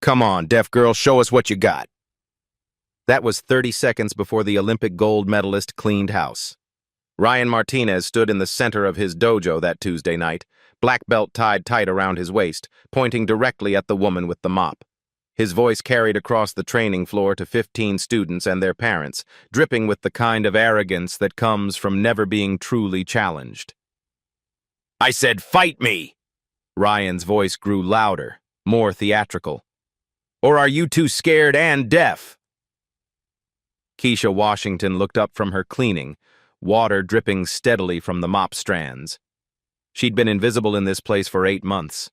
Come on, deaf girl, show us what you got. That was 30 seconds before the Olympic gold medalist cleaned house. Ryan Martinez stood in the center of his dojo that Tuesday night, black belt tied tight around his waist, pointing directly at the woman with the mop. His voice carried across the training floor to 15 students and their parents, dripping with the kind of arrogance that comes from never being truly challenged. I said, fight me! Ryan's voice grew louder, more theatrical. Or are you too scared and deaf? Keisha Washington looked up from her cleaning, water dripping steadily from the mop strands. She'd been invisible in this place for 8 months,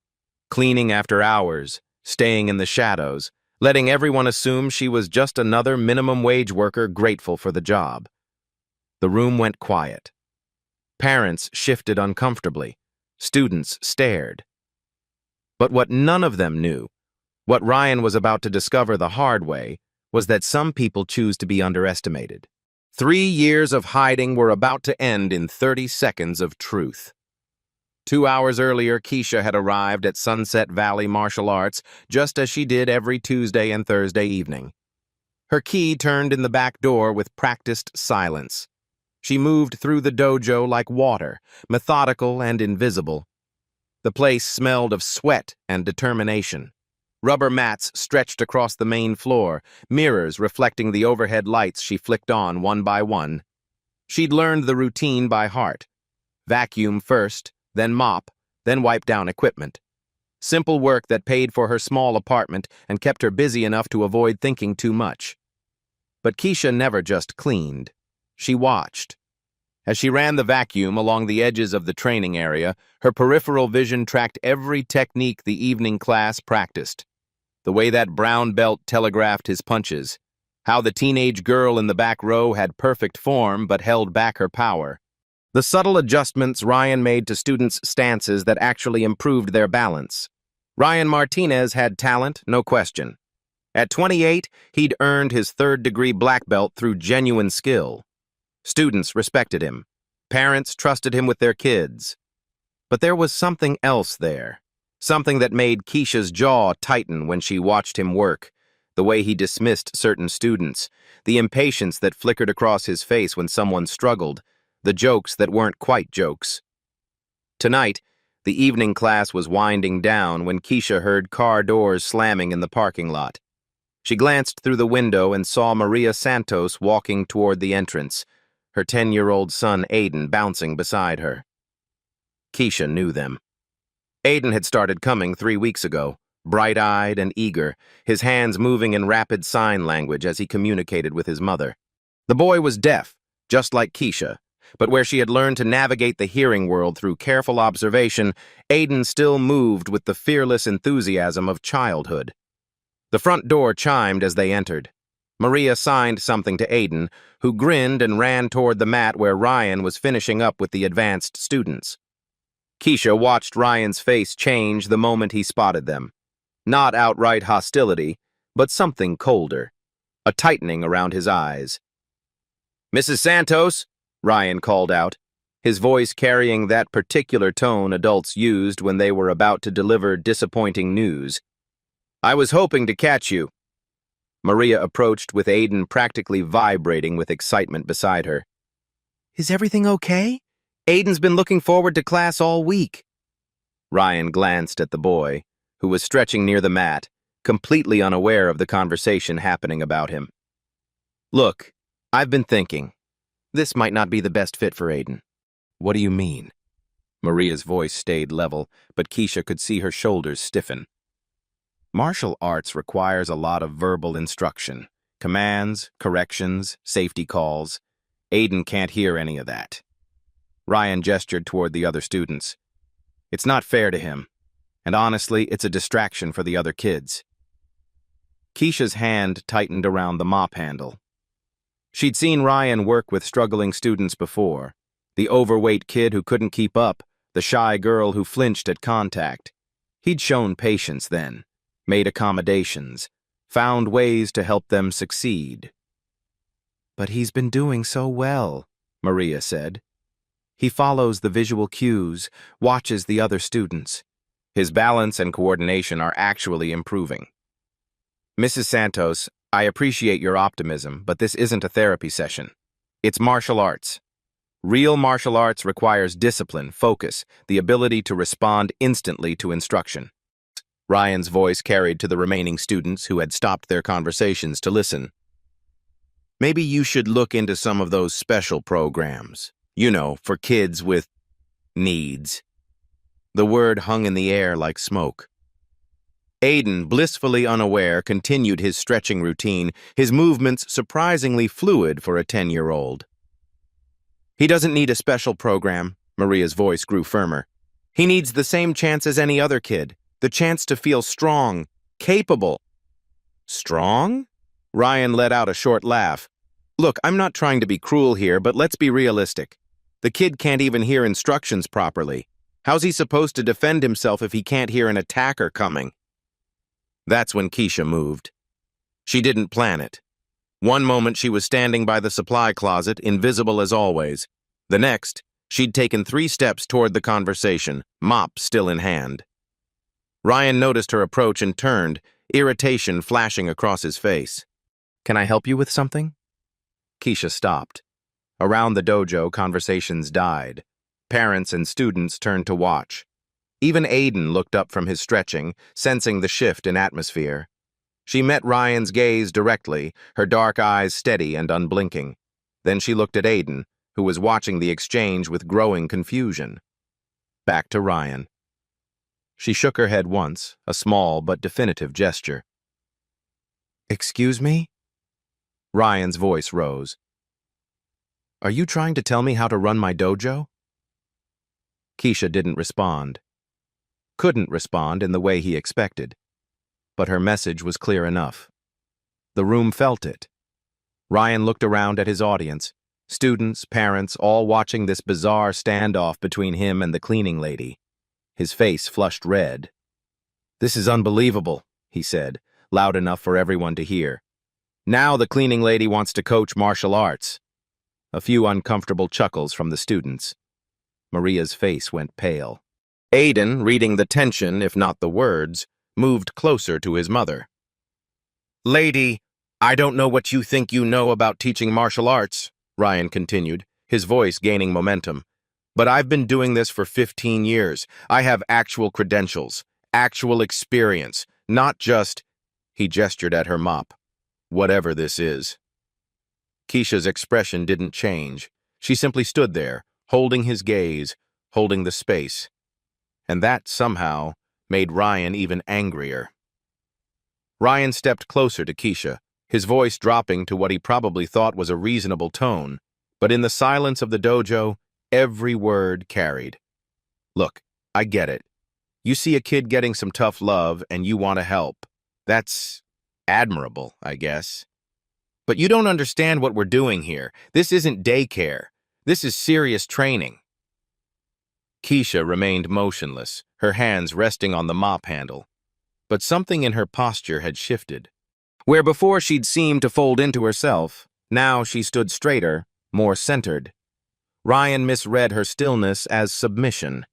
cleaning after hours, staying in the shadows, letting everyone assume she was just another minimum wage worker grateful for the job. The room went quiet. Parents shifted uncomfortably. Students stared. But what none of them knew, what Ryan was about to discover the hard way, was that some people choose to be underestimated. 3 years of hiding were about to end in 30 seconds of truth. 2 hours earlier, Keisha had arrived at Sunset Valley Martial Arts just as she did every Tuesday and Thursday evening. Her key turned in the back door with practiced silence. She moved through the dojo like water, methodical and invisible. The place smelled of sweat and determination. Rubber mats stretched across the main floor, mirrors reflecting the overhead lights she flicked on one by one. She'd learned the routine by heart. Vacuum first, then mop, then wipe down equipment. Simple work that paid for her small apartment and kept her busy enough to avoid thinking too much. But Keisha never just cleaned. She watched. As she ran the vacuum along the edges of the training area, her peripheral vision tracked every technique the evening class practiced. The way that brown belt telegraphed his punches, how the teenage girl in the back row had perfect form but held back her power. The subtle adjustments Ryan made to students' stances that actually improved their balance. Ryan Martinez had talent, no question. At 28, he'd earned his 3rd-degree black belt through genuine skill. Students respected him. Parents trusted him with their kids. But there was something else there. Something that made Keisha's jaw tighten when she watched him work. The way he dismissed certain students. The impatience that flickered across his face when someone struggled. The jokes that weren't quite jokes. Tonight, the evening class was winding down when Keisha heard car doors slamming in the parking lot. She glanced through the window and saw Maria Santos walking toward the entrance, her 10-year-old son Aiden bouncing beside her. Keisha knew them. Aiden had started coming 3 weeks ago, bright-eyed and eager, his hands moving in rapid sign language as he communicated with his mother. The boy was deaf, just like Keisha, but where she had learned to navigate the hearing world through careful observation, Aiden still moved with the fearless enthusiasm of childhood. The front door chimed as they entered. Maria signed something to Aiden, who grinned and ran toward the mat where Ryan was finishing up with the advanced students. Keisha watched Ryan's face change the moment he spotted them. Not outright hostility, but something colder, a tightening around his eyes. "Mrs. Santos," Ryan called out, his voice carrying that particular tone adults used when they were about to deliver disappointing news. "I was hoping to catch you." Maria approached with Aiden practically vibrating with excitement beside her. "Is everything okay? Aiden's been looking forward to class all week." Ryan glanced at the boy, who was stretching near the mat, completely unaware of the conversation happening about him. "Look, I've been thinking. This might not be the best fit for Aiden." "What do you mean?" Maria's voice stayed level, but Keisha could see her shoulders stiffen. "Martial arts requires a lot of verbal instruction. Commands, corrections, safety calls. Aiden can't hear any of that." Ryan gestured toward the other students. "It's not fair to him. And honestly, it's a distraction for the other kids." Keisha's hand tightened around the mop handle. She'd seen Ryan work with struggling students before. The overweight kid who couldn't keep up, the shy girl who flinched at contact. He'd shown patience then, made accommodations, found ways to help them succeed. "But he's been doing so well," Maria said. "He follows the visual cues, watches the other students. His balance and coordination are actually improving." Mrs. Santos, I appreciate your optimism, but this isn't a therapy session. It's martial arts. Real martial arts requires discipline, focus, the ability to respond instantly to instruction. Ryan's voice carried to the remaining students who had stopped their conversations to listen. Maybe you should look into some of those special programs. You know, for kids with needs. The word hung in the air like smoke. Aiden, blissfully unaware, continued his stretching routine, his movements surprisingly fluid for a 10-year-old. He doesn't need a special program, Maria's voice grew firmer. He needs the same chance as any other kid, the chance to feel strong, capable. Strong? Ryan let out a short laugh. Look, I'm not trying to be cruel here, but let's be realistic. The kid can't even hear instructions properly. How's he supposed to defend himself if he can't hear an attacker coming? That's when Keisha moved. She didn't plan it. One moment she was standing by the supply closet, invisible as always. The next, she'd taken 3 steps toward the conversation, mop still in hand. Ryan noticed her approach and turned, irritation flashing across his face. Can I help you with something? Keisha stopped. Around the dojo, conversations died. Parents and students turned to watch. Even Aiden looked up from his stretching, sensing the shift in atmosphere. She met Ryan's gaze directly, her dark eyes steady and unblinking. Then she looked at Aiden, who was watching the exchange with growing confusion. Back to Ryan. She shook her head once, a small but definitive gesture. Excuse me? Ryan's voice rose. Are you trying to tell me how to run my dojo? Keisha didn't respond. Couldn't respond in the way he expected. But her message was clear enough. The room felt it. Ryan looked around at his audience, students, parents, all watching this bizarre standoff between him and the cleaning lady. His face flushed red. This is unbelievable, he said, loud enough for everyone to hear. Now the cleaning lady wants to coach martial arts. A few uncomfortable chuckles from the students. Maria's face went pale. Aiden, reading the tension, if not the words, moved closer to his mother. Lady, I don't know what you think you know about teaching martial arts, Ryan continued, his voice gaining momentum. But I've been doing this for 15 years. I have actual credentials, actual experience, not just, he gestured at her mop, whatever this is. Keisha's expression didn't change. She simply stood there, holding his gaze, holding the space. And that, somehow, made Ryan even angrier. Ryan stepped closer to Keisha, his voice dropping to what he probably thought was a reasonable tone, but in the silence of the dojo, every word carried. Look, I get it. You see a kid getting some tough love and you want to help. That's admirable, I guess. But you don't understand what we're doing here. This isn't daycare. This is serious training. Keisha remained motionless, her hands resting on the mop handle. But something in her posture had shifted. Where before she'd seemed to fold into herself, now she stood straighter, more centered. Ryan misread her stillness as submission.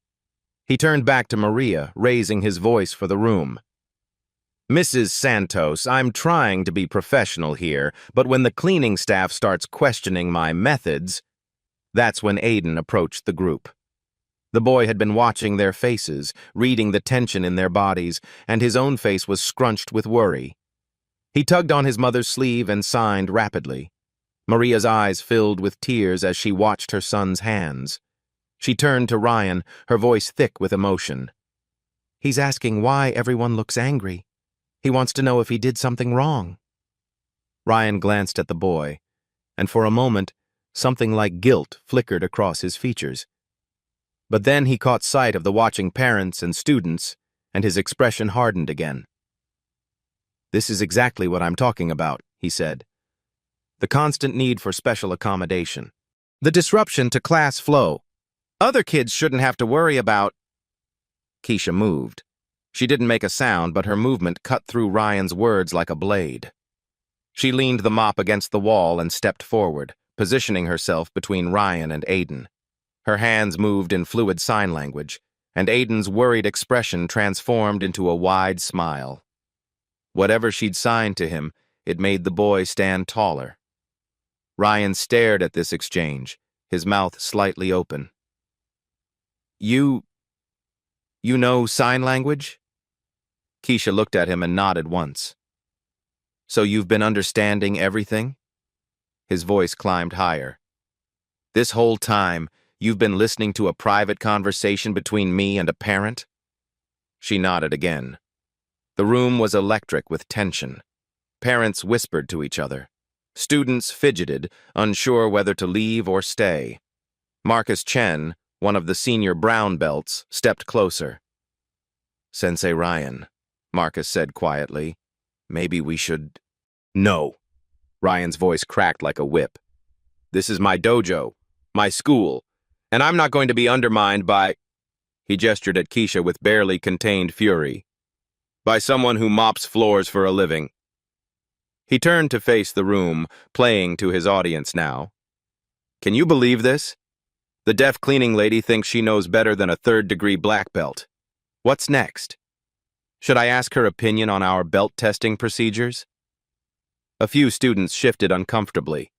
He turned back to Maria, raising his voice for the room. Mrs. Santos, I'm trying to be professional here, but when the cleaning staff starts questioning my methods, that's when Aiden approached the group. The boy had been watching their faces, reading the tension in their bodies, and his own face was scrunched with worry. He tugged on his mother's sleeve and signed rapidly. Maria's eyes filled with tears as she watched her son's hands. She turned to Ryan, her voice thick with emotion. He's asking why everyone looks angry. He wants to know if he did something wrong. Ryan glanced at the boy, and for a moment, something like guilt flickered across his features. But then he caught sight of the watching parents and students, and his expression hardened again. This is exactly what I'm talking about, he said. The constant need for special accommodation. The disruption to class flow. Other kids shouldn't have to worry about... Keisha moved. She didn't make a sound, but her movement cut through Ryan's words like a blade. She leaned the mop against the wall and stepped forward, positioning herself between Ryan and Aiden. Her hands moved in fluid sign language, and Aiden's worried expression transformed into a wide smile. Whatever she'd signed to him, it made the boy stand taller. Ryan stared at this exchange, his mouth slightly open. You know sign language? Keisha looked at him and nodded once. So you've been understanding everything? His voice climbed higher. This whole time, you've been listening to a private conversation between me and a parent? She nodded again. The room was electric with tension. Parents whispered to each other. Students fidgeted, unsure whether to leave or stay. Marcus Chen, one of the senior brown belts, stepped closer. Sensei Ryan, Marcus said quietly, maybe we should... No. Ryan's voice cracked like a whip. This is my dojo, my school, and I'm not going to be undermined by... He gestured at Keisha with barely contained fury. By someone who mops floors for a living. He turned to face the room, playing to his audience now. Can you believe this? The deaf cleaning lady thinks she knows better than a third-degree black belt. What's next? Should I ask her opinion on our belt testing procedures? A few students shifted uncomfortably.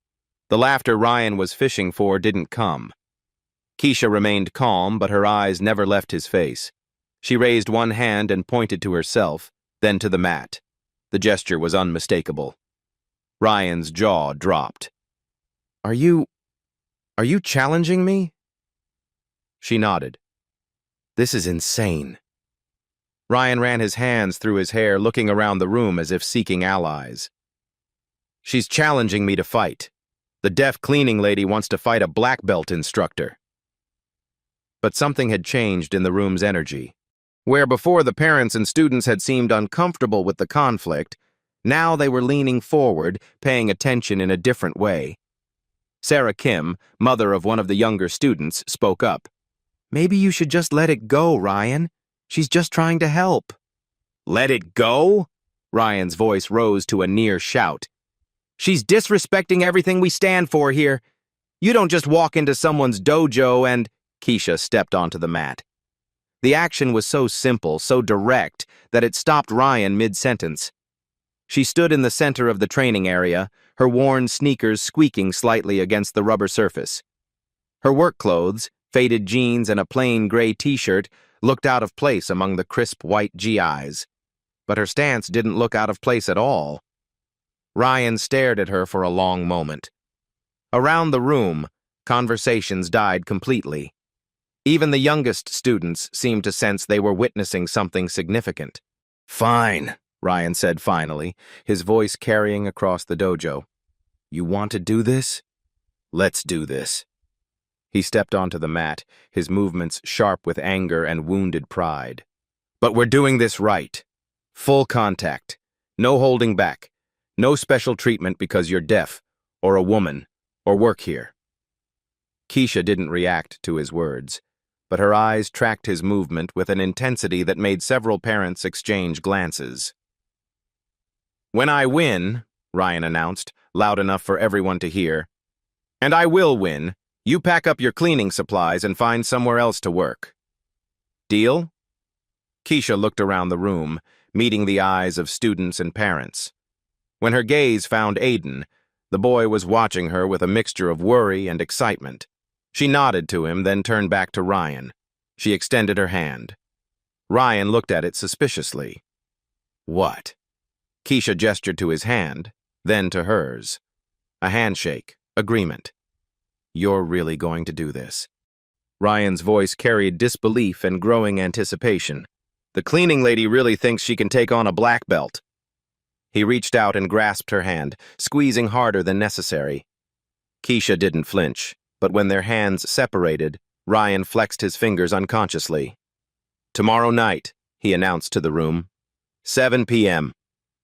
The laughter Ryan was fishing for didn't come. Keisha remained calm, but her eyes never left his face. She raised one hand and pointed to herself, then to the mat. The gesture was unmistakable. Ryan's jaw dropped. Are you challenging me? She nodded. This is insane. Ryan ran his hands through his hair, looking around the room as if seeking allies. She's challenging me to fight. The deaf cleaning lady wants to fight a black belt instructor. But something had changed in the room's energy. Where before the parents and students had seemed uncomfortable with the conflict, now they were leaning forward, paying attention in a different way. Sarah Kim, mother of one of the younger students, spoke up. Maybe you should just let it go, Ryan. She's just trying to help. Let it go? Ryan's voice rose to a near shout. She's disrespecting everything we stand for here. You don't just walk into someone's dojo and... Keisha stepped onto the mat. The action was so simple, so direct, that it stopped Ryan mid-sentence. She stood in the center of the training area, her worn sneakers squeaking slightly against the rubber surface. Her work clothes, faded jeans and a plain gray t-shirt, looked out of place among the crisp white GIs. But her stance didn't look out of place at all. Ryan stared at her for a long moment. Around the room, conversations died completely. Even the youngest students seemed to sense they were witnessing something significant. Fine, Ryan said finally, his voice carrying across the dojo. You want to do this? Let's do this. He stepped onto the mat, his movements sharp with anger and wounded pride. But we're doing this right. Full contact. No holding back. No special treatment because you're deaf, or a woman, or work here. Keisha didn't react to his words, but her eyes tracked his movement with an intensity that made several parents exchange glances. When I win, Ryan announced, loud enough for everyone to hear, and I will win, you pack up your cleaning supplies and find somewhere else to work. Deal? Keisha looked around the room, meeting the eyes of students and parents. When her gaze found Aiden, the boy was watching her with a mixture of worry and excitement. She nodded to him, then turned back to Ryan. She extended her hand. Ryan looked at it suspiciously. What? Keisha gestured to his hand, then to hers. A handshake, agreement. You're really going to do this. Ryan's voice carried disbelief and growing anticipation. The cleaning lady really thinks she can take on a black belt. He reached out and grasped her hand, squeezing harder than necessary. Keisha didn't flinch, but when their hands separated, Ryan flexed his fingers unconsciously. Tomorrow night, he announced to the room. 7 p.m.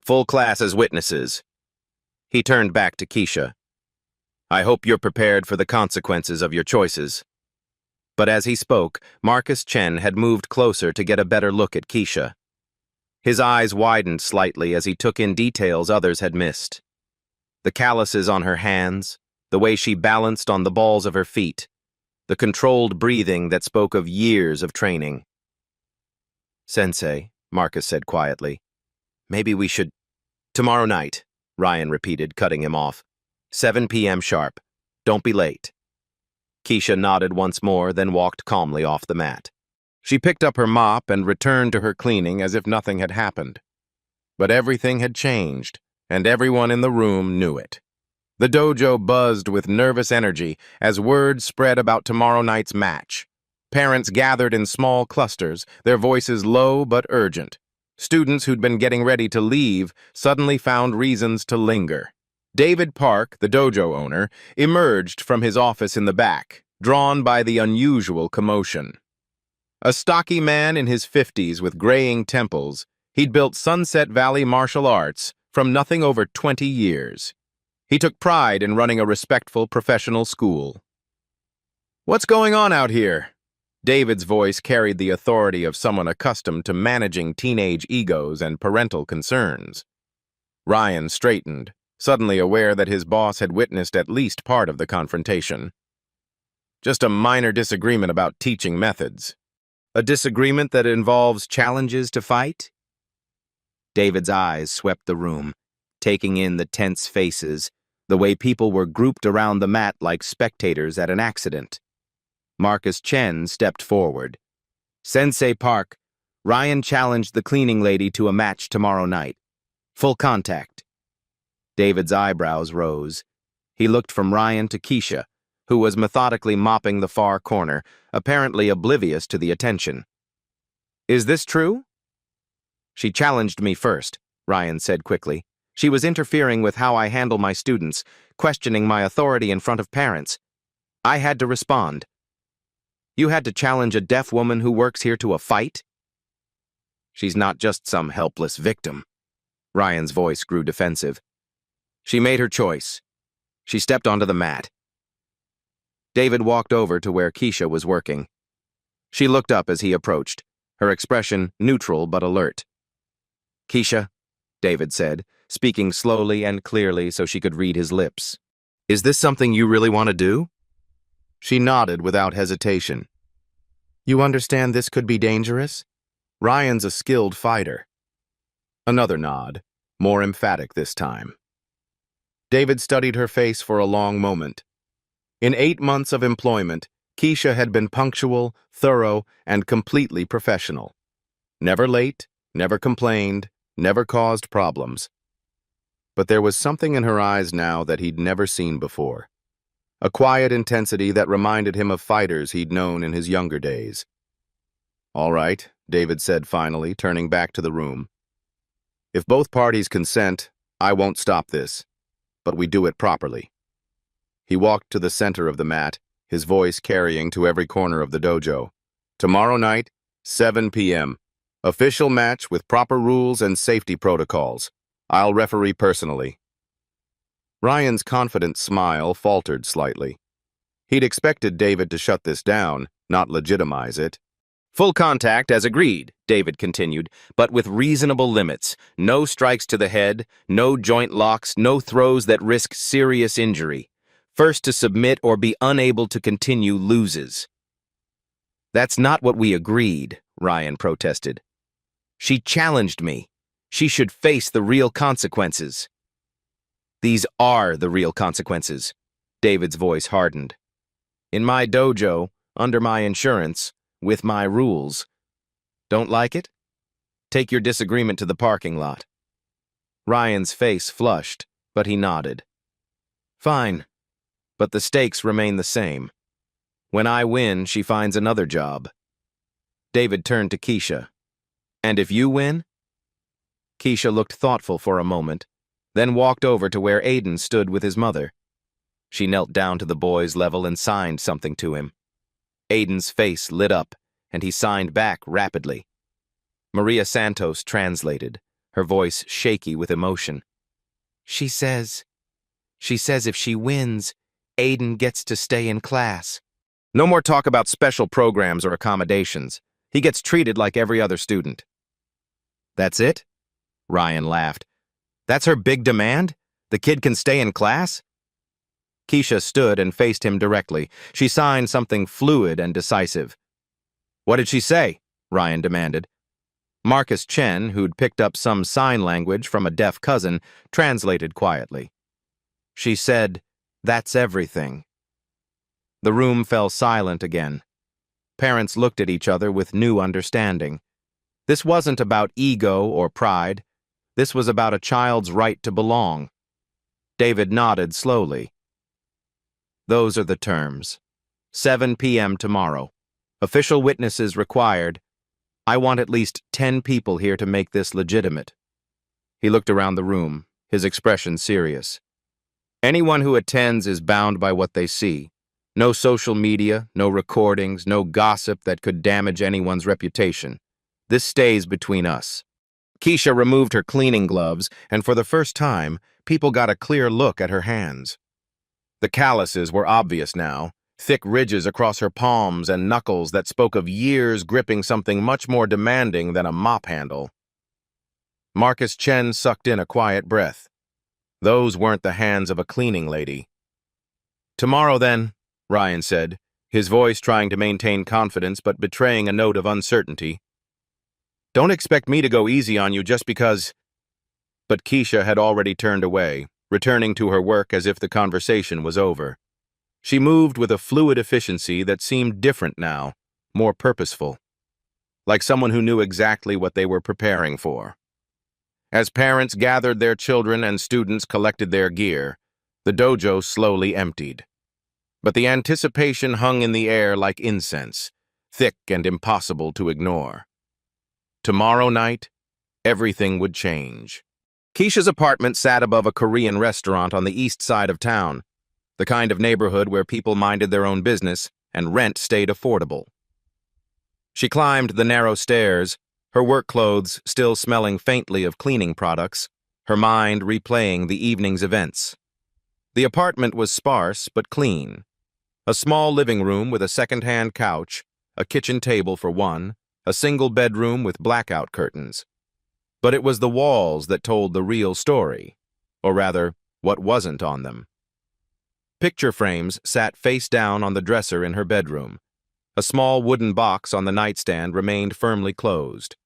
Full class as witnesses. He turned back to Keisha. I hope you're prepared for the consequences of your choices. But as he spoke, Marcus Chen had moved closer to get a better look at Keisha. His eyes widened slightly as he took in details others had missed. The calluses on her hands, the way she balanced on the balls of her feet, the controlled breathing that spoke of years of training. Sensei, Marcus said quietly, maybe we should... Tomorrow night, Ryan repeated, cutting him off. 7 p.m. sharp. Don't be late. Keisha nodded once more, then walked calmly off the mat. She picked up her mop and returned to her cleaning as if nothing had happened. But everything had changed, and everyone in the room knew it. The dojo buzzed with nervous energy as word spread about tomorrow night's match. Parents gathered in small clusters, their voices low but urgent. Students who'd been getting ready to leave suddenly found reasons to linger. David Park, the dojo owner, emerged from his office in the back, drawn by the unusual commotion. A stocky man in his 50s with graying temples, he'd built Sunset Valley Martial Arts from nothing over 20 years. He took pride in running a respectful professional school. "What's going on out here?" David's voice carried the authority of someone accustomed to managing teenage egos and parental concerns. Ryan straightened, suddenly aware that his boss had witnessed at least part of the confrontation. "Just a minor disagreement about teaching methods." "A disagreement that involves challenges to fight?" David's eyes swept the room, taking in the tense faces, the way people were grouped around the mat like spectators at an accident. Marcus Chen stepped forward. "Sensei Park, Ryan challenged the cleaning lady to a match tomorrow night. Full contact." David's eyebrows rose. He looked from Ryan to Keisha, who was methodically mopping the far corner, apparently oblivious to the attention. "Is this true?" "She challenged me first," Ryan said quickly. "She was interfering with how I handle my students, questioning my authority in front of parents. I had to respond." "You had to challenge a deaf woman who works here to a fight?" "She's not just some helpless victim." Ryan's voice grew defensive. "She made her choice. She stepped onto the mat." David walked over to where Keisha was working. She looked up as he approached, her expression neutral but alert. "Keisha," David said, speaking slowly and clearly so she could read his lips. "Is this something you really want to do?" She nodded without hesitation. "You understand this could be dangerous? Ryan's a skilled fighter." Another nod, more emphatic this time. David studied her face for a long moment. In 8 months of employment, Keisha had been punctual, thorough, and completely professional. Never late, never complained, never caused problems. But there was something in her eyes now that he'd never seen before. A quiet intensity that reminded him of fighters he'd known in his younger days. "All right," David said finally, turning back to the room. "If both parties consent, I won't stop this, but we do it properly." He walked to the center of the mat, his voice carrying to every corner of the dojo. "Tomorrow night, 7 p.m. Official match with proper rules and safety protocols. I'll referee personally." Ryan's confident smile faltered slightly. He'd expected David to shut this down, not legitimize it. "Full contact as agreed," David continued, "but with reasonable limits. No strikes to the head, no joint locks, no throws that risk serious injury. First to submit or be unable to continue loses." "That's not what we agreed," Ryan protested. "She challenged me. She should face the real consequences." "These are the real consequences." David's voice hardened. "In my dojo, under my insurance, with my rules. Don't like it? Take your disagreement to the parking lot." Ryan's face flushed, but he nodded. "Fine, but the stakes remain the same. When I win, she finds another job." David turned to Keisha. "And if you win?" Keisha looked thoughtful for a moment, then walked over to where Aiden stood with his mother. She knelt down to the boy's level and signed something to him. Aiden's face lit up, and he signed back rapidly. Maria Santos translated, her voice shaky with emotion. She says if she wins, Aiden gets to stay in class. No more talk about special programs or accommodations. He gets treated like every other student." "That's it?" Ryan laughed. "That's her big demand? The kid can stay in class?" Keisha stood and faced him directly. She signed something fluid and decisive. "What did she say?" Ryan demanded. Marcus Chen, who'd picked up some sign language from a deaf cousin, translated quietly. She said, "That's everything." The room fell silent again. Parents looked at each other with new understanding. This wasn't about ego or pride. This was about a child's right to belong. David nodded slowly. "Those are the terms. 7 p.m. tomorrow. Official witnesses required. I want at least 10 people here to make this legitimate." He looked around the room, his expression serious. "Anyone who attends is bound by what they see. No social media, no recordings, no gossip that could damage anyone's reputation. This stays between us." Keisha removed her cleaning gloves, and for the first time, people got a clear look at her hands. The calluses were obvious now, thick ridges across her palms and knuckles that spoke of years gripping something much more demanding than a mop handle. Marcus Chen sucked in a quiet breath. Those weren't the hands of a cleaning lady. "Tomorrow, then," Ryan said, his voice trying to maintain confidence but betraying a note of uncertainty. "Don't expect me to go easy on you just because—" But Keisha had already turned away, returning to her work as if the conversation was over. She moved with a fluid efficiency that seemed different now, more purposeful, like someone who knew exactly what they were preparing for. As parents gathered their children and students collected their gear, the dojo slowly emptied. But the anticipation hung in the air like incense, thick and impossible to ignore. Tomorrow night, everything would change. Keisha's apartment sat above a Korean restaurant on the east side of town, the kind of neighborhood where people minded their own business and rent stayed affordable. She climbed the narrow stairs, her work clothes still smelling faintly of cleaning products, her mind replaying the evening's events. The apartment was sparse but clean. A small living room with a second-hand couch, a kitchen table for one, a single bedroom with blackout curtains. But it was the walls that told the real story, or rather, what wasn't on them. Picture frames sat face down on the dresser in her bedroom. A small wooden box on the nightstand remained firmly closed.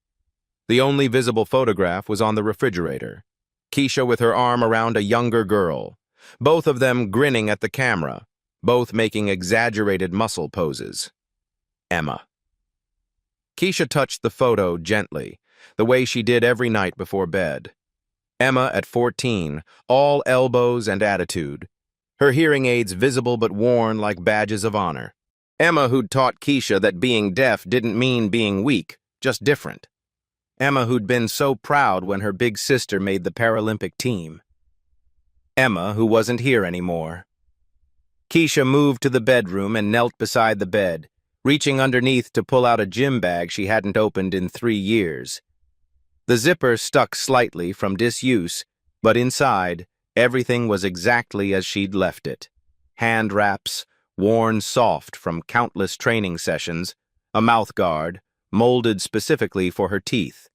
The only visible photograph was on the refrigerator. Keisha with her arm around a younger girl, both of them grinning at the camera, both making exaggerated muscle poses. Emma. Keisha touched the photo gently, the way she did every night before bed. Emma at 14, all elbows and attitude, her hearing aids visible but worn like badges of honor. Emma who'd taught Keisha that being deaf didn't mean being weak, just different. Emma who'd been so proud when her big sister made the Paralympic team. Emma who wasn't here anymore. Keisha moved to the bedroom and knelt beside the bed, reaching underneath to pull out a gym bag she hadn't opened in 3 years. The zipper stuck slightly from disuse, but inside, everything was exactly as she'd left it. Hand wraps, worn soft from countless training sessions, a mouthguard, molded specifically for her teeth.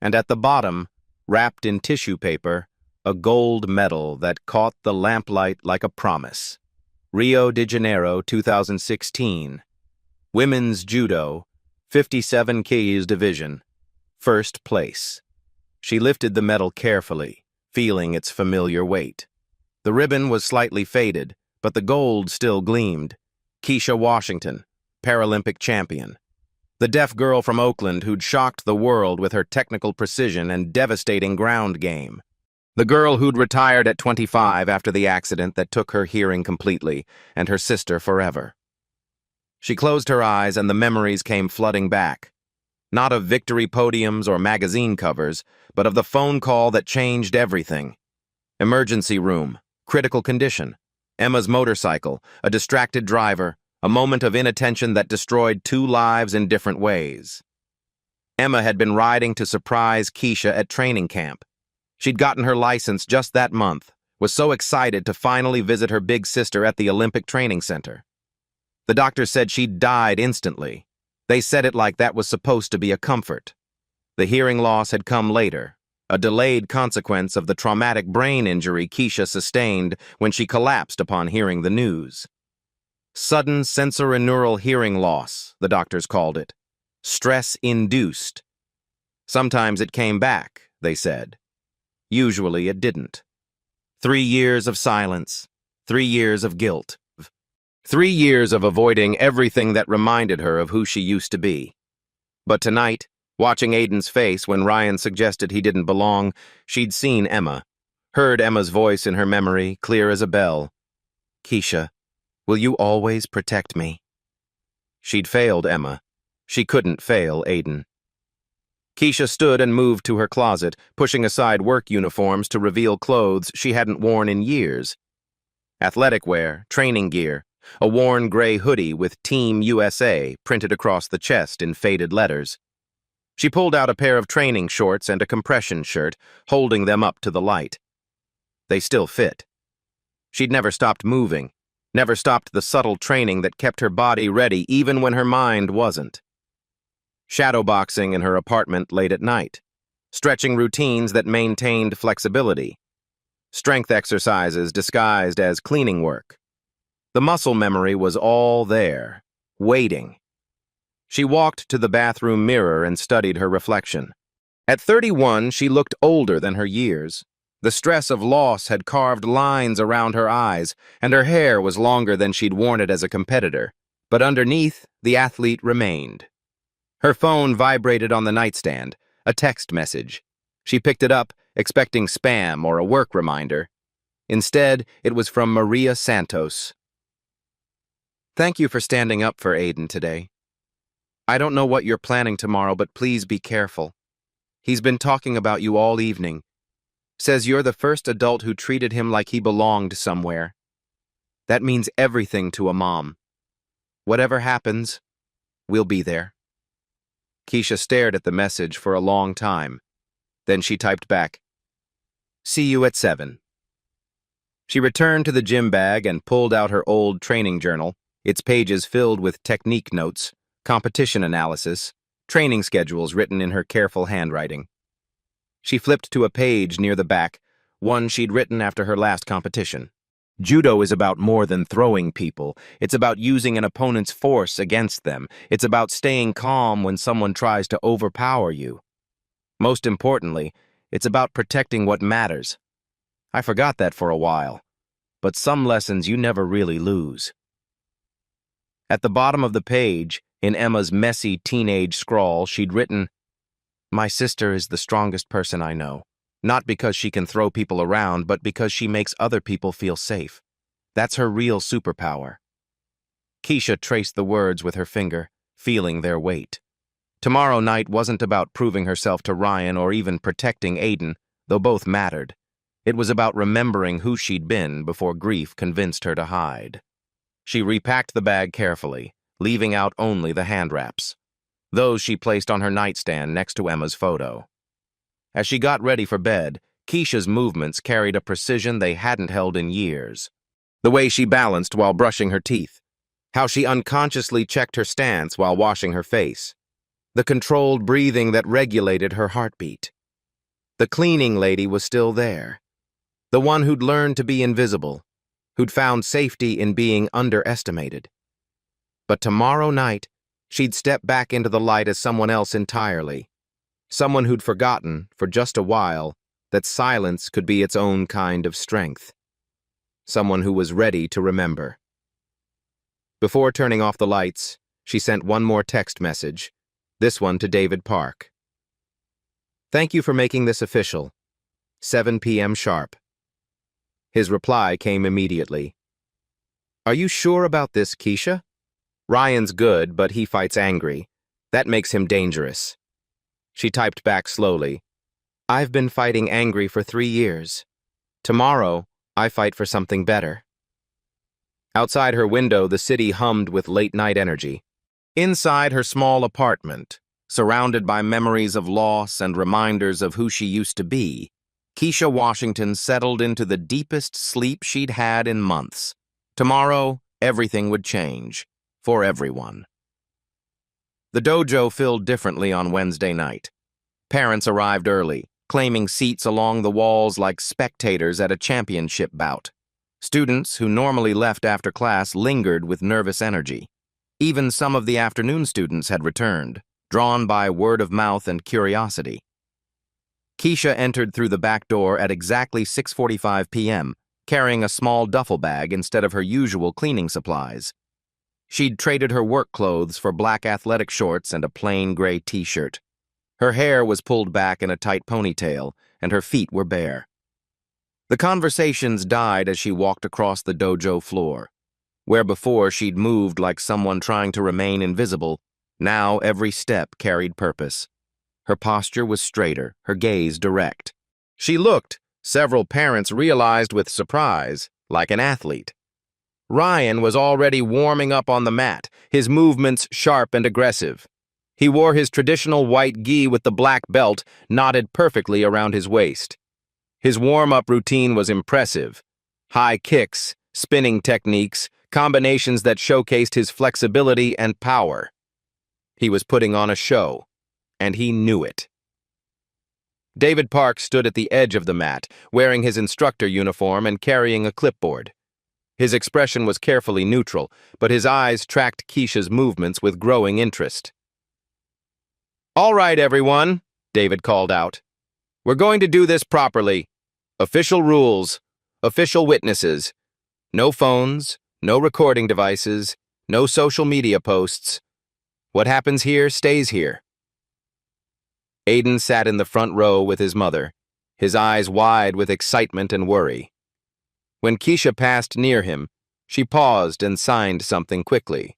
And at the bottom, wrapped in tissue paper, a gold medal that caught the lamplight like a promise. Rio de Janeiro 2016. Women's Judo, 57 kgs division. First place. She lifted the medal carefully, feeling its familiar weight. The ribbon was slightly faded, but the gold still gleamed. Keisha Washington, Paralympic champion. The deaf girl from Oakland who'd shocked the world with her technical precision and devastating ground game. The girl who'd retired at 25 after the accident that took her hearing completely, and her sister forever. She closed her eyes and the memories came flooding back. Not of victory podiums or magazine covers, but of the phone call that changed everything. Emergency room, critical condition, Emma's motorcycle, a distracted driver, a moment of inattention that destroyed 2 lives in different ways. Emma had been riding to surprise Keisha at training camp. She'd gotten her license just that month, was so excited to finally visit her big sister at the Olympic Training Center. The doctor said she'd died instantly. They said it like that was supposed to be a comfort. The hearing loss had come later, a delayed consequence of the traumatic brain injury Keisha sustained when she collapsed upon hearing the news. Sudden sensorineural hearing loss, the doctors called it. Stress-induced. Sometimes it came back, they said. Usually it didn't. 3 years of silence, 3 years of guilt, 3 years of avoiding everything that reminded her of who she used to be. But tonight, watching Aiden's face when Ryan suggested he didn't belong, she'd seen Emma, heard Emma's voice in her memory, clear as a bell. "Keisha, will you always protect me?" She'd failed Emma. She couldn't fail Aiden. Keisha stood and moved to her closet, pushing aside work uniforms to reveal clothes she hadn't worn in years. Athletic wear, training gear, a worn gray hoodie with Team USA printed across the chest in faded letters. She pulled out a pair of training shorts and a compression shirt, holding them up to the light. They still fit. She'd never stopped moving, never stopped the subtle training that kept her body ready even when her mind wasn't. Shadowboxing in her apartment late at night, stretching routines that maintained flexibility, strength exercises disguised as cleaning work. The muscle memory was all there, waiting. She walked to the bathroom mirror and studied her reflection. At 31, she looked older than her years. The stress of loss had carved lines around her eyes, and her hair was longer than she'd worn it as a competitor. But underneath, the athlete remained. Her phone vibrated on the nightstand, a text message. She picked it up, expecting spam or a work reminder. Instead, it was from Maria Santos. "Thank you for standing up for Aiden today. I don't know what you're planning tomorrow, but please be careful. He's been talking about you all evening. Says you're the first adult who treated him like he belonged somewhere. That means everything to a mom. Whatever happens, we'll be there." Keisha stared at the message for a long time. Then she typed back, "See you at 7. She returned to the gym bag and pulled out her old training journal, its pages filled with technique notes, competition analysis, training schedules written in her careful handwriting. She flipped to a page near the back, one she'd written after her last competition. Judo is about more than throwing people. It's about using an opponent's force against them. It's about staying calm when someone tries to overpower you. Most importantly, it's about protecting what matters. I forgot that for a while, but some lessons you never really lose." At the bottom of the page, in Emma's messy teenage scrawl, she'd written, "My sister is the strongest person I know. Not because she can throw people around, but because she makes other people feel safe. That's her real superpower." Keisha traced the words with her finger, feeling their weight. Tomorrow night wasn't about proving herself to Ryan or even protecting Aiden, though both mattered. It was about remembering who she'd been before grief convinced her to hide. She repacked the bag carefully, leaving out only the hand wraps. Those she placed on her nightstand next to Emma's photo. As she got ready for bed, Keisha's movements carried a precision they hadn't held in years. The way she balanced while brushing her teeth, how she unconsciously checked her stance while washing her face, the controlled breathing that regulated her heartbeat. The cleaning lady was still there, the one who'd learned to be invisible, who'd found safety in being underestimated. But tomorrow night, she'd step back into the light as someone else entirely. Someone who'd forgotten, for just a while, that silence could be its own kind of strength. Someone who was ready to remember. Before turning off the lights, she sent one more text message, this one to David Park. "Thank you for making this official. 7 p.m. sharp." His reply came immediately. "Are you sure about this, Keisha? Ryan's good, but he fights angry. That makes him dangerous." She typed back slowly, "I've been fighting angry for 3 years. Tomorrow, I fight for something better." Outside her window, the city hummed with late-night energy. Inside her small apartment, surrounded by memories of loss and reminders of who she used to be, Keisha Washington settled into the deepest sleep she'd had in months. Tomorrow, everything would change, for everyone. The dojo filled differently on Wednesday night. Parents arrived early, claiming seats along the walls like spectators at a championship bout. Students who normally left after class lingered with nervous energy. Even some of the afternoon students had returned, drawn by word of mouth and curiosity. Keisha entered through the back door at exactly 6:45 p.m., carrying a small duffel bag instead of her usual cleaning supplies. She'd traded her work clothes for black athletic shorts and a plain gray t-shirt. Her hair was pulled back in a tight ponytail, and her feet were bare. The conversations died as she walked across the dojo floor. Where before she'd moved like someone trying to remain invisible, now every step carried purpose. Her posture was straighter, her gaze direct. She looked, several parents realized with surprise, like an athlete. Ryan was already warming up on the mat, his movements sharp and aggressive. He wore his traditional white gi with the black belt knotted perfectly around his waist. His warm-up routine was impressive. High kicks, spinning techniques, combinations that showcased his flexibility and power. He was putting on a show, and he knew it. David Park stood at the edge of the mat, wearing his instructor uniform and carrying a clipboard. His expression was carefully neutral, but his eyes tracked Keisha's movements with growing interest. "All right, everyone," David called out. "We're going to do this properly. Official rules, official witnesses. No phones, no recording devices, no social media posts. What happens here stays here." Aiden sat in the front row with his mother, his eyes wide with excitement and worry. When Keisha passed near him, she paused and signed something quickly.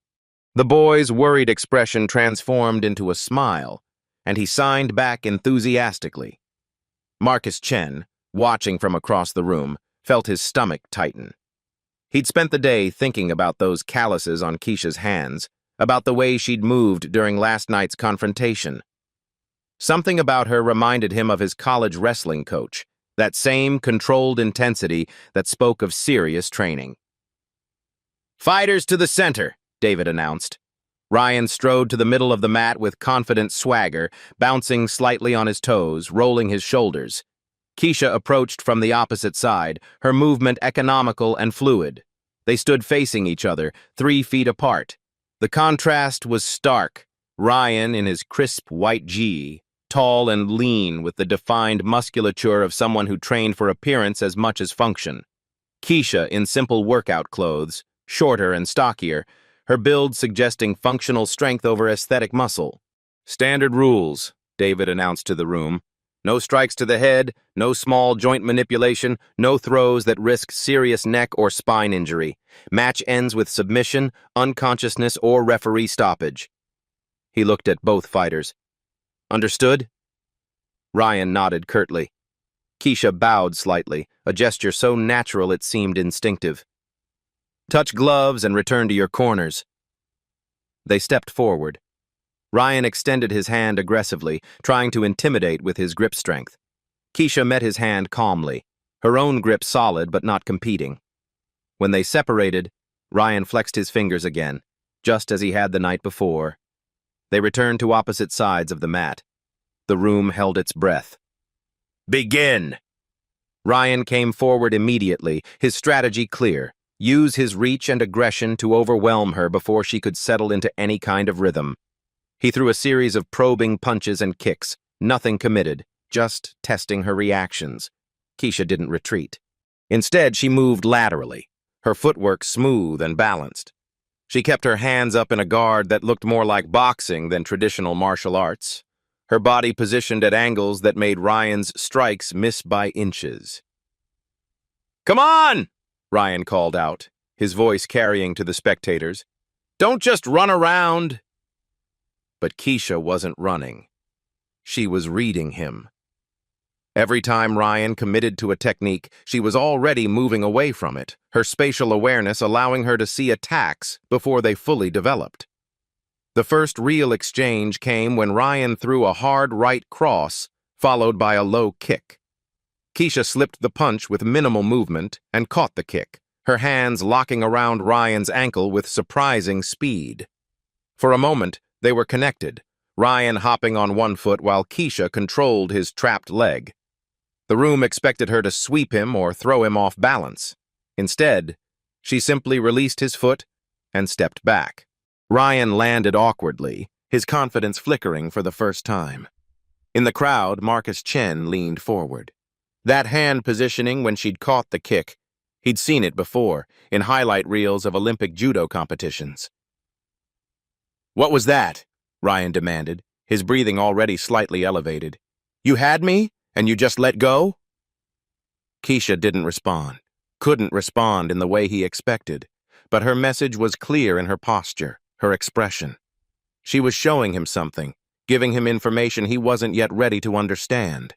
The boy's worried expression transformed into a smile, and he signed back enthusiastically. Marcus Chen, watching from across the room, felt his stomach tighten. He'd spent the day thinking about those calluses on Keisha's hands, about the way she'd moved during last night's confrontation. Something about her reminded him of his college wrestling coach, that same controlled intensity that spoke of serious training. "Fighters to the center," David announced. Ryan strode to the middle of the mat with confident swagger, bouncing slightly on his toes, rolling his shoulders. Keisha approached from the opposite side, her movement economical and fluid. They stood facing each other, 3 feet apart. The contrast was stark. Ryan in his crisp white gi, tall and lean with the defined musculature of someone who trained for appearance as much as function. Keisha in simple workout clothes, shorter and stockier, her build suggesting functional strength over aesthetic muscle. "Standard rules," David announced to the room. "No strikes to the head, no small joint manipulation, no throws that risk serious neck or spine injury. Match ends with submission, unconsciousness, or referee stoppage." He looked at both fighters. "Understood?" Ryan nodded curtly. Keisha bowed slightly, a gesture so natural it seemed instinctive. "Touch gloves and return to your corners." They stepped forward. Ryan extended his hand aggressively, trying to intimidate with his grip strength. Keisha met his hand calmly, her own grip solid but not competing. When they separated, Ryan flexed his fingers again, just as he had the night before. They returned to opposite sides of the mat. The room held its breath. "Begin!" Ryan came forward immediately, his strategy clear. Use his reach and aggression to overwhelm her before she could settle into any kind of rhythm. He threw a series of probing punches and kicks, nothing committed, just testing her reactions. Keisha didn't retreat. Instead, she moved laterally, her footwork smooth and balanced. She kept her hands up in a guard that looked more like boxing than traditional martial arts, her body positioned at angles that made Ryan's strikes miss by inches. "Come on!" Ryan called out, his voice carrying to the spectators. "Don't just run around." But Keisha wasn't running. She was reading him. Every time Ryan committed to a technique, she was already moving away from it, her spatial awareness allowing her to see attacks before they fully developed. The first real exchange came when Ryan threw a hard right cross, followed by a low kick. Keisha slipped the punch with minimal movement and caught the kick, her hands locking around Ryan's ankle with surprising speed. For a moment, they were connected, Ryan hopping on one foot while Keisha controlled his trapped leg. The room expected her to sweep him or throw him off balance. Instead, she simply released his foot and stepped back. Ryan landed awkwardly, his confidence flickering for the first time. In the crowd, Marcus Chen leaned forward. That hand positioning when she'd caught the kick, he'd seen it before, in highlight reels of Olympic judo competitions. "What was that?" Ryan demanded, his breathing already slightly elevated. "You had me, and you just let go?" Keisha didn't respond, couldn't respond in the way he expected, but her message was clear in her posture, her expression. She was showing him something, giving him information he wasn't yet ready to understand.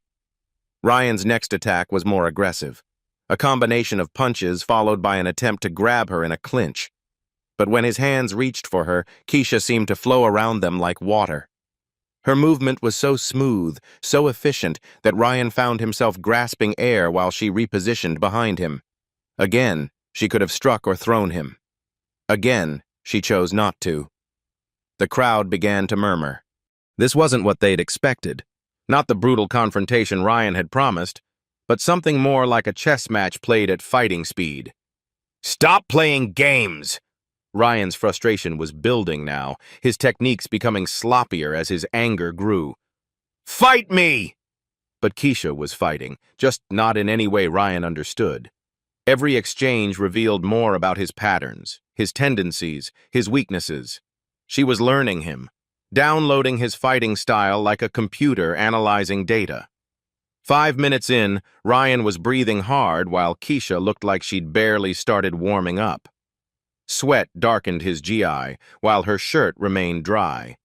Ryan's next attack was more aggressive, a combination of punches followed by an attempt to grab her in a clinch. But when his hands reached for her, Keisha seemed to flow around them like water. Her movement was so smooth, so efficient, that Ryan found himself grasping air while she repositioned behind him. Again, she could have struck or thrown him. Again, she chose not to. The crowd began to murmur. This wasn't what they'd expected. Not the brutal confrontation Ryan had promised, but something more like a chess match played at fighting speed. "Stop playing games!" Ryan's frustration was building now, his techniques becoming sloppier as his anger grew. "Fight me!" But Keisha was fighting, just not in any way Ryan understood. Every exchange revealed more about his patterns, his tendencies, his weaknesses. She was learning him, downloading his fighting style like a computer analyzing data. 5 minutes in, Ryan was breathing hard while Keisha looked like she'd barely started warming up. Sweat darkened his GI, while her shirt remained dry.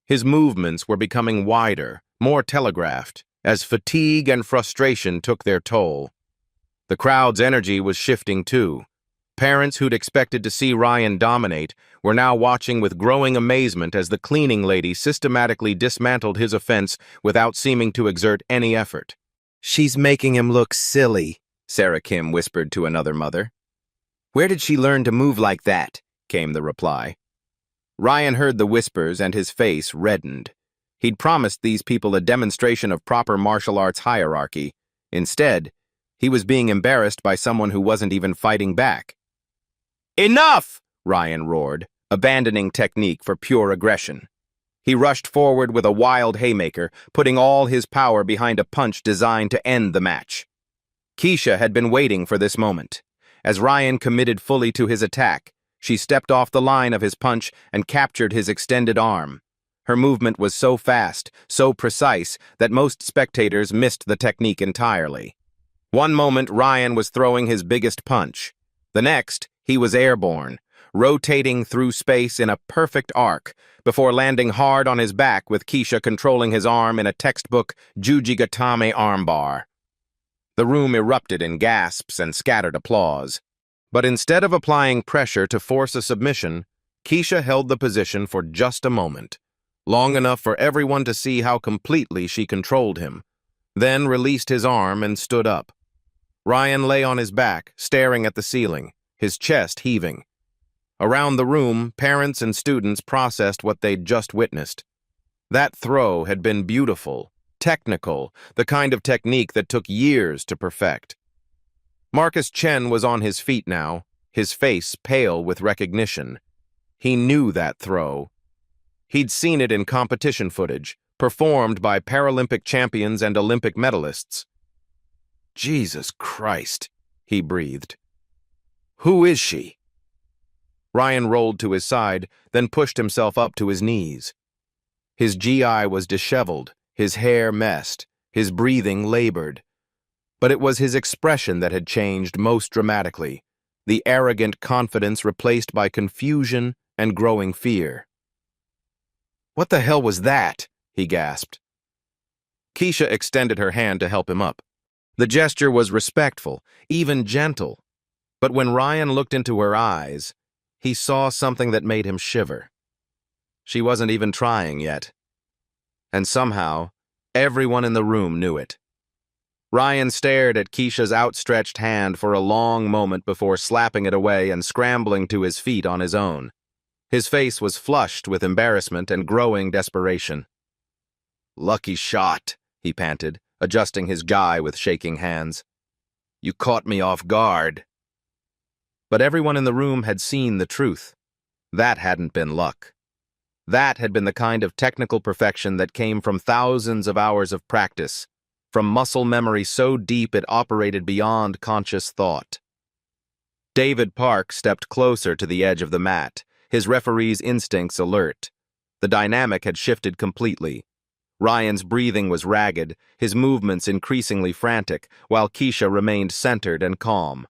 His movements were becoming wider, more telegraphed, as fatigue and frustration took their toll. The crowd's energy was shifting too. Parents who'd expected to see Ryan dominate were now watching with growing amazement as the cleaning lady systematically dismantled his offense without seeming to exert any effort. "She's making him look silly," Sarah Kim whispered to another mother. "Where did she learn to move like that?" came the reply. Ryan heard the whispers and his face reddened. He'd promised these people a demonstration of proper martial arts hierarchy. Instead, he was being embarrassed by someone who wasn't even fighting back. "Enough!" Ryan roared, abandoning technique for pure aggression. He rushed forward with a wild haymaker, putting all his power behind a punch designed to end the match. Keisha had been waiting for this moment. As Ryan committed fully to his attack, she stepped off the line of his punch and captured his extended arm. Her movement was so fast, so precise, that most spectators missed the technique entirely. One moment, Ryan was throwing his biggest punch. The next, he was airborne, rotating through space in a perfect arc, before landing hard on his back with Keisha controlling his arm in a textbook Jujigatame armbar. The room erupted in gasps and scattered applause. But instead of applying pressure to force a submission, Keisha held the position for just a moment, long enough for everyone to see how completely she controlled him, then released his arm and stood up. Ryan lay on his back, staring at the ceiling, his chest heaving. Around the room, parents and students processed what they'd just witnessed. That throw had been beautiful, technical, the kind of technique that took years to perfect. Marcus Chen was on his feet now, his face pale with recognition. He knew that throw. He'd seen it in competition footage, performed by Paralympic champions and Olympic medalists. "Jesus Christ," he breathed. "Who is she?" Ryan rolled to his side, then pushed himself up to his knees. His GI was disheveled, his hair messed, his breathing labored. But it was his expression that had changed most dramatically, the arrogant confidence replaced by confusion and growing fear. "What the hell was that?" he gasped. Keisha extended her hand to help him up. The gesture was respectful, even gentle. But when Ryan looked into her eyes, he saw something that made him shiver. She wasn't even trying yet. And somehow, everyone in the room knew it. Ryan stared at Keisha's outstretched hand for a long moment before slapping it away and scrambling to his feet on his own. His face was flushed with embarrassment and growing desperation. "Lucky shot," he panted, adjusting his guy with shaking hands. "You caught me off guard." But everyone in the room had seen the truth. That hadn't been luck. That had been the kind of technical perfection that came from thousands of hours of practice, from muscle memory so deep it operated beyond conscious thought. David Park stepped closer to the edge of the mat, his referee's instincts alert. The dynamic had shifted completely. Ryan's breathing was ragged, his movements increasingly frantic, while Keisha remained centered and calm.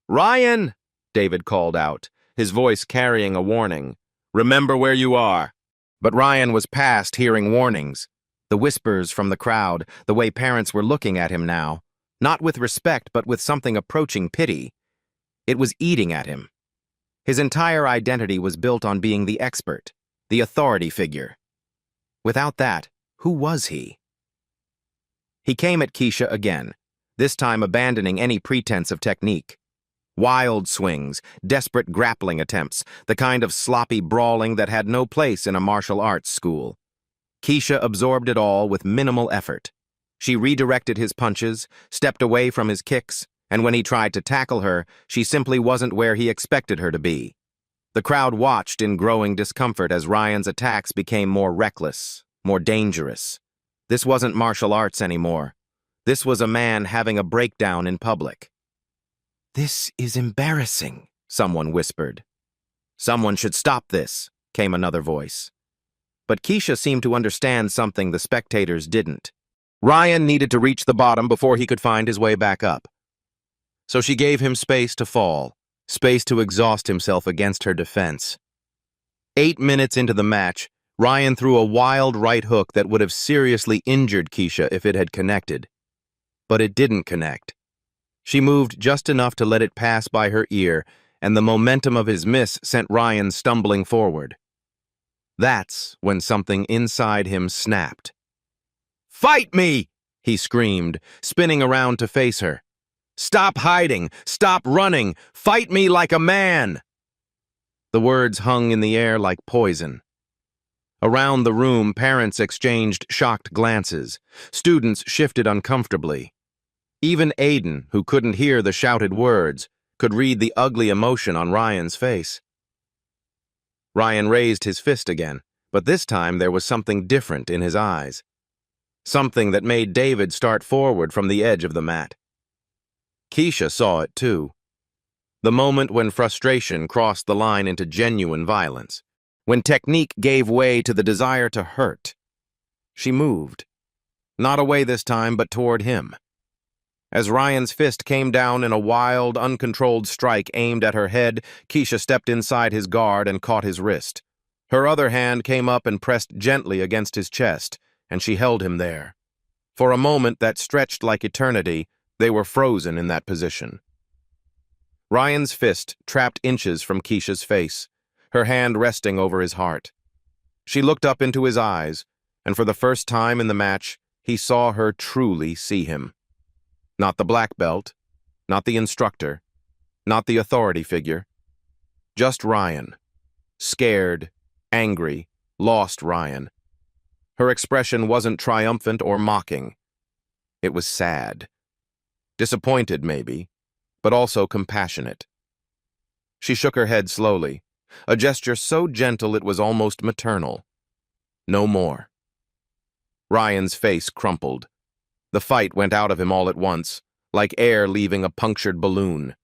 "Ryan!" David called out, his voice carrying a warning. "Remember where you are." But Ryan was past hearing warnings. The whispers from the crowd, the way parents were looking at him now, not with respect but with something approaching pity. It was eating at him. His entire identity was built on being the expert, the authority figure. Without that, who was he? He came at Keisha again, this time abandoning any pretense of technique. Wild swings, desperate grappling attempts, the kind of sloppy brawling that had no place in a martial arts school. Keisha absorbed it all with minimal effort. She redirected his punches, stepped away from his kicks, and when he tried to tackle her, she simply wasn't where he expected her to be. The crowd watched in growing discomfort as Ryan's attacks became more reckless, more dangerous. This wasn't martial arts anymore. This was a man having a breakdown in public. "This is embarrassing," someone whispered. "Someone should stop this," came another voice. But Keisha seemed to understand something the spectators didn't. Ryan needed to reach the bottom before he could find his way back up. So she gave him space to fall, space to exhaust himself against her defense. 8 minutes into the match, Ryan threw a wild right hook that would have seriously injured Keisha if it had connected. But it didn't connect. She moved just enough to let it pass by her ear, and the momentum of his miss sent Ryan stumbling forward. That's when something inside him snapped. "Fight me!" he screamed, spinning around to face her. "Stop hiding! Stop running! Fight me like a man!" The words hung in the air like poison. Around the room, parents exchanged shocked glances. Students shifted uncomfortably. Even Aiden, who couldn't hear the shouted words, could read the ugly emotion on Ryan's face. Ryan raised his fist again, but this time there was something different in his eyes. Something that made David start forward from the edge of the mat. Keisha saw it too. The moment when frustration crossed the line into genuine violence. When technique gave way to the desire to hurt. She moved. Not away this time, but toward him. As Ryan's fist came down in a wild, uncontrolled strike aimed at her head, Keisha stepped inside his guard and caught his wrist. Her other hand came up and pressed gently against his chest, and she held him there. For a moment that stretched like eternity, they were frozen in that position. Ryan's fist trapped inches from Keisha's face, her hand resting over his heart. She looked up into his eyes, and for the first time in the match, he saw her truly see him. Not the black belt, not the instructor, not the authority figure. Just Ryan. Scared, angry, lost Ryan. Her expression wasn't triumphant or mocking. It was sad. Disappointed, maybe, but also compassionate. She shook her head slowly, a gesture so gentle it was almost maternal. No more. Ryan's face crumpled. The fight went out of him all at once, like air leaving a punctured balloon.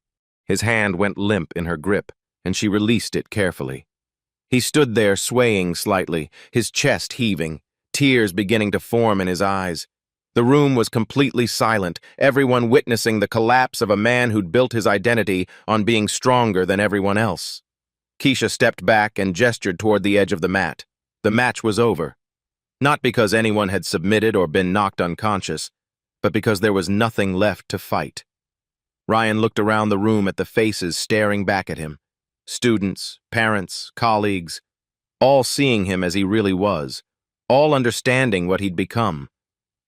His hand went limp in her grip, and she released it carefully. He stood there swaying slightly, his chest heaving, tears beginning to form in his eyes. The room was completely silent, everyone witnessing the collapse of a man who'd built his identity on being stronger than everyone else. Keisha stepped back and gestured toward the edge of the mat. The match was over. Not because anyone had submitted or been knocked unconscious, but because there was nothing left to fight. Ryan looked around the room at the faces staring back at him. Students, parents, colleagues, all seeing him as he really was, all understanding what he'd become.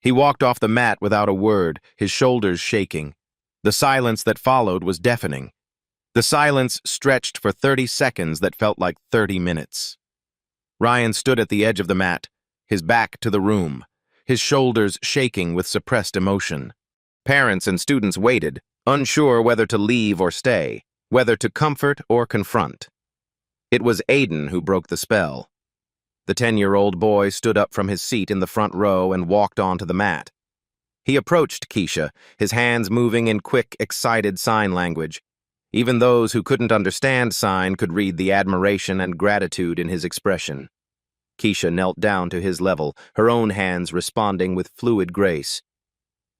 He walked off the mat without a word, his shoulders shaking. The silence that followed was deafening. The silence stretched for 30 seconds that felt like 30 minutes. Ryan stood at the edge of the mat, his back to the room, his shoulders shaking with suppressed emotion. Parents and students waited, unsure whether to leave or stay, whether to comfort or confront. It was Aiden who broke the spell. The 10-year-old boy stood up from his seat in the front row and walked onto the mat. He approached Keisha, his hands moving in quick, excited sign language. Even those who couldn't understand sign could read the admiration and gratitude in his expression. Keisha knelt down to his level, her own hands responding with fluid grace.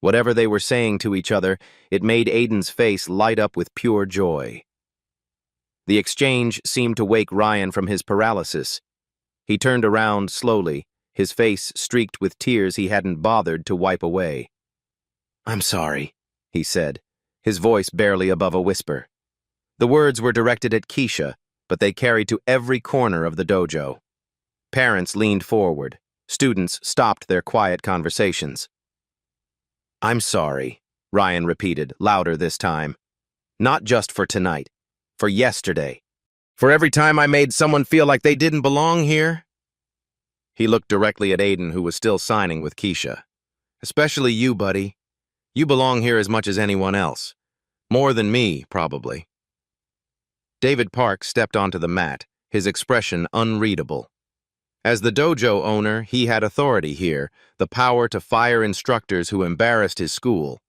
Whatever they were saying to each other, it made Aiden's face light up with pure joy. The exchange seemed to wake Ryan from his paralysis. He turned around slowly, his face streaked with tears he hadn't bothered to wipe away. "I'm sorry," he said, his voice barely above a whisper. The words were directed at Keisha, but they carried to every corner of the dojo. Parents leaned forward. Students stopped their quiet conversations. "I'm sorry," Ryan repeated, louder this time. "Not just for tonight, for yesterday. For every time I made someone feel like they didn't belong here." He looked directly at Aiden, who was still signing with Keisha. "Especially you, buddy. You belong here as much as anyone else. More than me, probably." David Park stepped onto the mat, his expression unreadable. As the dojo owner, he had authority here, the power to fire instructors who embarrassed his school.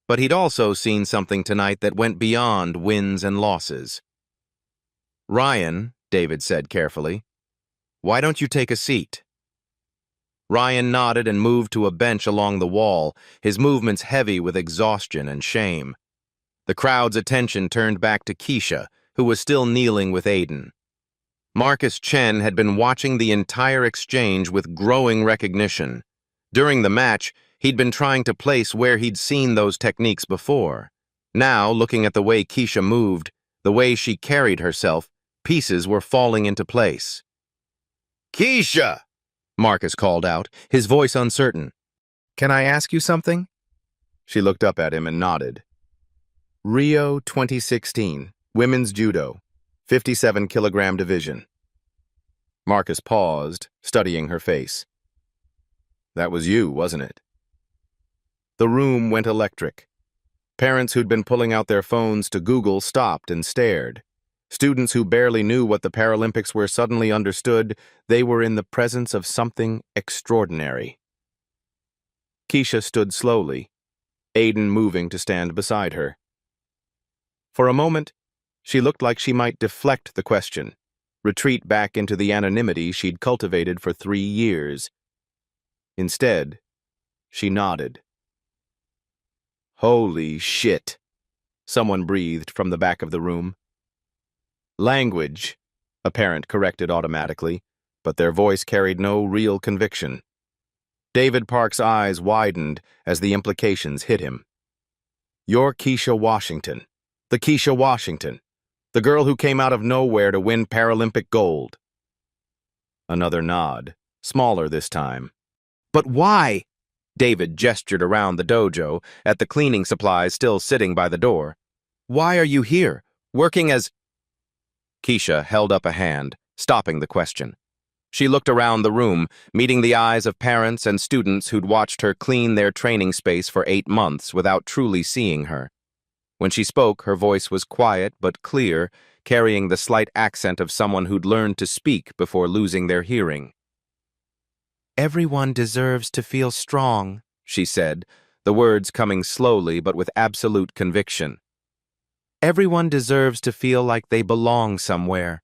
But he'd also seen something tonight that went beyond wins and losses. "Ryan," David said carefully, "why don't you take a seat?" Ryan nodded and moved to a bench along the wall, his movements heavy with exhaustion and shame. The crowd's attention turned back to Keisha, who was still kneeling with Aiden. Marcus Chen had been watching the entire exchange with growing recognition. During the match, he'd been trying to place where he'd seen those techniques before. Now, looking at the way Keisha moved, the way she carried herself, pieces were falling into place. "Keisha!" Marcus called out, his voice uncertain. "Can I ask you something?" She looked up at him and nodded. "Rio 2016, Women's Judo, 57-kilogram division." Marcus paused, studying her face. "That was you, wasn't it?" The room went electric. Parents who'd been pulling out their phones to Google stopped and stared. Students who barely knew what the Paralympics were suddenly understood they were in the presence of something extraordinary. Keisha stood slowly, Aiden moving to stand beside her. For a moment, she looked like she might deflect the question, retreat back into the anonymity she'd cultivated for 3 years. Instead, she nodded. "Holy shit," someone breathed from the back of the room. "Language," a parent corrected automatically, but their voice carried no real conviction. David Park's eyes widened as the implications hit him. "You're Keisha Washington. The Keisha Washington. The girl who came out of nowhere to win Paralympic gold." Another nod, smaller this time. "But why?" David gestured around the dojo, at the cleaning supplies still sitting by the door. "Why are you here, working as—" Keisha held up a hand, stopping the question. She looked around the room, meeting the eyes of parents and students who'd watched her clean their training space for 8 months without truly seeing her. When she spoke, her voice was quiet but clear, carrying the slight accent of someone who'd learned to speak before losing their hearing. "Everyone deserves to feel strong," she said, the words coming slowly but with absolute conviction. "Everyone deserves to feel like they belong somewhere."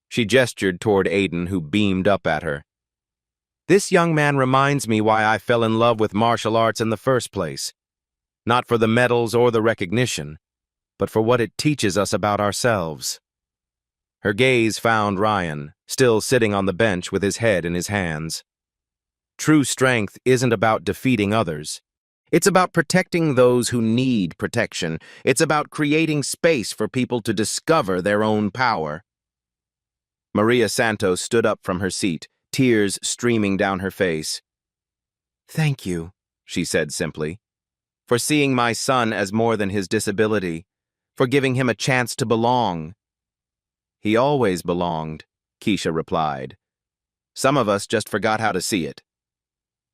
She gestured toward Aiden, who beamed up at her. "This young man reminds me why I fell in love with martial arts in the first place. Not for the medals or the recognition, but for what it teaches us about ourselves." Her gaze found Ryan, still sitting on the bench with his head in his hands. True strength isn't about defeating others. It's about protecting those who need protection. It's about creating space for people to discover their own power. Maria Santos stood up from her seat, tears streaming down her face. "Thank you," she said simply, "for seeing my son as more than his disability, for giving him a chance to belong." "He always belonged," Keisha replied. "Some of us just forgot how to see it."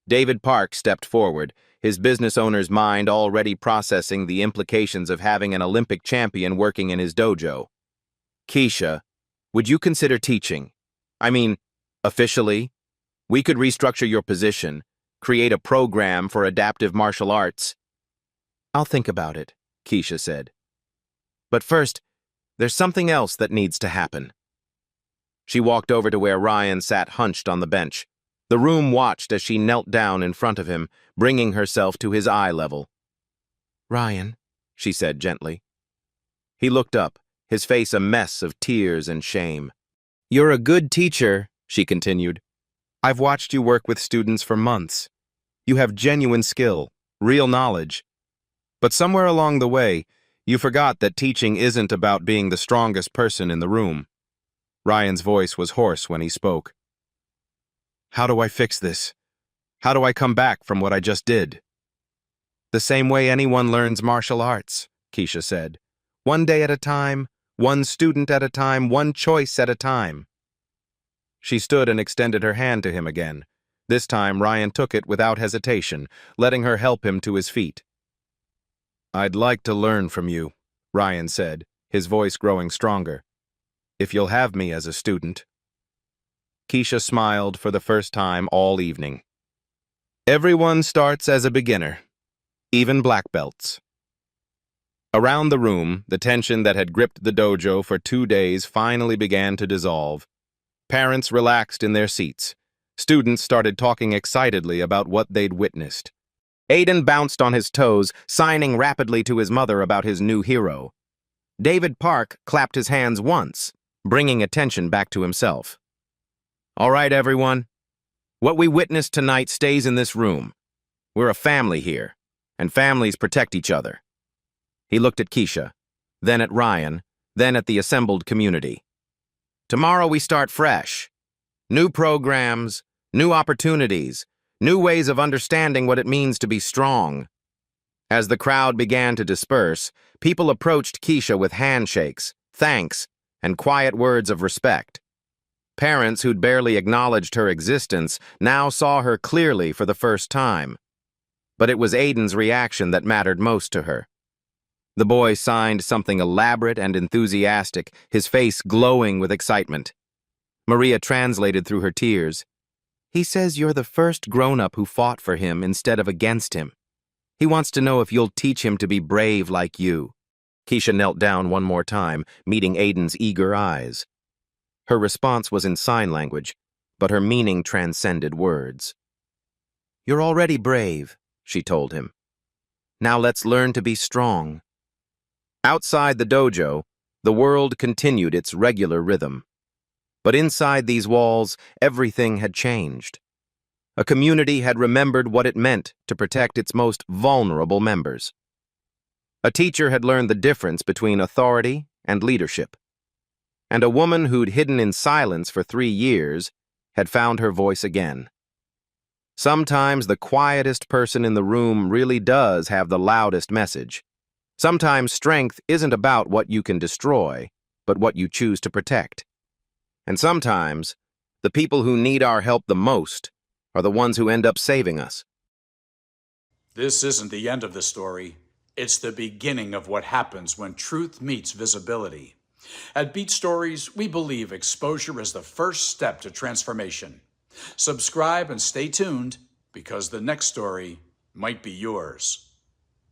David Park stepped forward, his business owner's mind already processing the implications of having an Olympic champion working in his dojo. "Keisha, would you consider teaching? I mean, Officially, we could restructure your position, create a program for adaptive martial arts. I'll think about it, Keisha said. But first, there's something else that needs to happen. She walked over to where Ryan sat hunched on the bench. The room watched as she knelt down in front of him, bringing herself to his eye level. Ryan, she said gently. He looked up, his face a mess of tears and shame. You're a good teacher, she continued. I've watched you work with students for months. You have genuine skill, real knowledge. But somewhere along the way, you forgot that teaching isn't about being the strongest person in the room. Ryan's voice was hoarse when he spoke. How do I fix this? How do I come back from what I just did? The same way anyone learns martial arts, Keisha said. One day at a time, one student at a time, one choice at a time. She stood and extended her hand to him again. This time, Ryan took it without hesitation, letting her help him to his feet. I'd like to learn from you, Ryan said, his voice growing stronger. If you'll have me as a student. Keisha smiled for the first time all evening. Everyone starts as a beginner, even black belts. Around the room, the tension that had gripped the dojo for 2 days finally began to dissolve. Parents relaxed in their seats. Students started talking excitedly about what they'd witnessed. Aiden bounced on his toes, signing rapidly to his mother about his new hero. David Park clapped his hands once, bringing attention back to himself. All right, everyone. What we witnessed tonight stays in this room. We're a family here, and families protect each other. He looked at Keisha, then at Ryan, then at the assembled community. Tomorrow we start fresh. New programs, new opportunities, new ways of understanding what it means to be strong. As the crowd began to disperse, people approached Keisha with handshakes, thanks, and quiet words of respect. Parents who'd barely acknowledged her existence now saw her clearly for the first time. But it was Aiden's reaction that mattered most to her. The boy signed something elaborate and enthusiastic, his face glowing with excitement. Maria translated through her tears. He says you're the first grown-up who fought for him instead of against him. He wants to know if you'll teach him to be brave like you. Keisha knelt down one more time, meeting Aiden's eager eyes. Her response was in sign language, but her meaning transcended words. You're already brave, she told him. Now let's learn to be strong. Outside the dojo, the world continued its regular rhythm. But inside these walls, everything had changed. A community had remembered what it meant to protect its most vulnerable members. A teacher had learned the difference between authority and leadership. And a woman who'd hidden in silence for 3 years had found her voice again. Sometimes the quietest person in the room really does have the loudest message. Sometimes strength isn't about what you can destroy, but what you choose to protect. And sometimes, the people who need our help the most are the ones who end up saving us. This isn't the end of the story. It's the beginning of what happens when truth meets visibility. At Beat Stories, we believe exposure is the first step to transformation. Subscribe and stay tuned, because the next story might be yours.